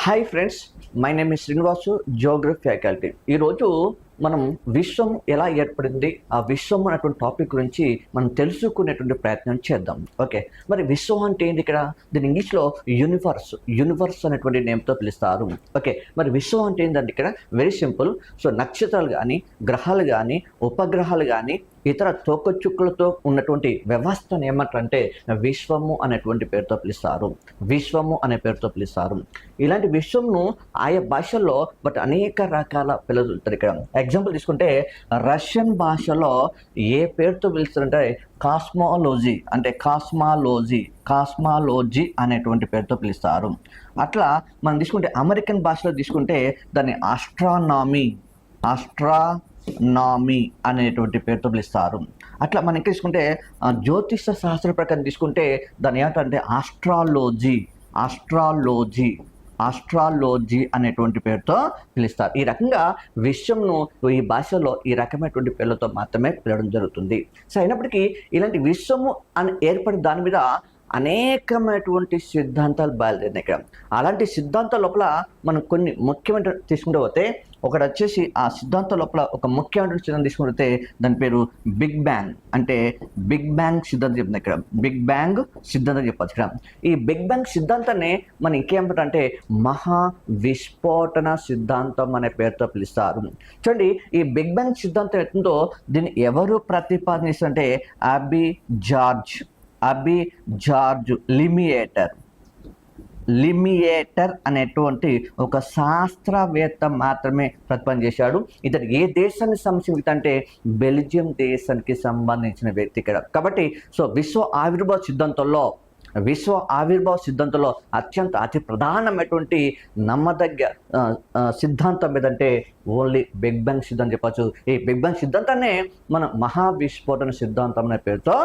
Hi friends, my name is Srinivasu, geography faculty. ఈరోజు మనం విశ్వం ఎలా ఏర్పడింది, ఆ విశ్వం అనేటువంటి టాపిక్ గురించి మనం తెలుసుకునేటువంటి ప్రయత్నం చేద్దాం. ఓకే, మరి విశ్వం అంటే ఏంటి? ఇక్కడ దీని ఇంగ్లీష్లో యూనివర్స్ అనేటువంటి నేమ్తో పిలుస్తారు. ఓకే, మరి విశ్వం అంటే ఏంటంటే ఇక్కడ వెరీ సింపుల్. సో నక్షత్రాలు కానీ, గ్రహాలు కానీ, ఉపగ్రహాలు కానీ, ఇతర తోకచుక్కలతో ఉన్నటువంటి వ్యవస్థను ఏమంటారంటే విశ్వము అనేటువంటి పేరుతో పిలుస్తారు. విశ్వము అనే పేరుతో పిలుస్తారు. ఇలాంటి విశ్వంను ఆయా భాషల్లో బట్ అనేక రకాల పిలుస్తారు. ఇక్కడ ఎగ్జాంపుల్ తీసుకుంటే రష్యన్ భాషలో ఏ పేరుతో పిలుస్తారంటే కాస్మాలజీ, అంటే కాస్మాలజీ అనేటువంటి పేరుతో పిలుస్తారు. అట్లా మనం తీసుకుంటే అమెరికన్ భాషలో తీసుకుంటే దాన్ని ఆస్ట్రానమీ అనేటువంటి పేరుతో పిలుస్తారు. అట్లా మనకి తీసుకుంటే జ్యోతిష శాస్త్ర ప్రకారం తీసుకుంటే దాన్ని ఏమంటారంటే ఆస్ట్రాలజీ అనేటువంటి పేరుతో పిలుస్తారు. ఈ రకంగా విశ్వంను ఈ భాషలో ఈ రకమైనటువంటి పేర్లతో మాత్రమే పిలవడం జరుగుతుంది. సో అయినప్పటికీ ఇలాంటి విశ్వము అని ఏర్పడిన దాని మీద అనేకమైనటువంటి సిద్ధాంతాలు బయలుదేరినాయి. ఇక్కడ అలాంటి సిద్ధాంతాల లోపల మనం కొన్ని ముఖ్యమైన తీసుకుంటూ పోతే ఒకటి వచ్చేసి ఆ సిద్ధాంతం లోపల ఒక ముఖ్యమైన సిద్ధాంతం తీసుకుంటే దాని పేరు బిగ్ బ్యాంగ్, అంటే బిగ్ బ్యాంగ్ సిద్ధాంతం చెప్తుంది. ఇక్కడ బిగ్ బ్యాంగ్ సిద్ధాంతం చెప్పచ్చు. ఇక్కడ ఈ బిగ్ బ్యాంగ్ సిద్ధాంతాన్ని మనం ఇంకేమంటారంటే మహా విస్ఫోటన సిద్ధాంతం అనే పేరుతో పిలుస్తారు. చూడండి, ఈ బిగ్ బ్యాంగ్ సిద్ధాంతం ఎట్టుందో దీన్ని ఎవరు ప్రతిపాదిస్తారంటే అబి జార్జ్ లిమియేటర్ అనేటువంటి ఒక శాస్త్రవేత్త మాత్రమే ప్రతిపాదన చేశాడు. ఇతడు ఏ దేశానికి సంబంధించిన అంటే బెల్జియం దేశానికి సంబంధించిన వ్యక్తి ఇక్కడ. కాబట్టి సో విశ్వ ఆవిర్భావ సిద్ధాంతంలో అతి ప్రధానమైనటువంటి నమ్మదగ్గ సిద్ధాంతం ఏదంటే ఓన్లీ బిగ్ బ్యాంగ్ సిద్ధాంతం చెప్పచ్చు. ఈ బిగ్ బ్యాంగ్ సిద్ధాంతాన్ని మనం మహావిస్ఫోటన సిద్ధాంతం అనే పేరుతో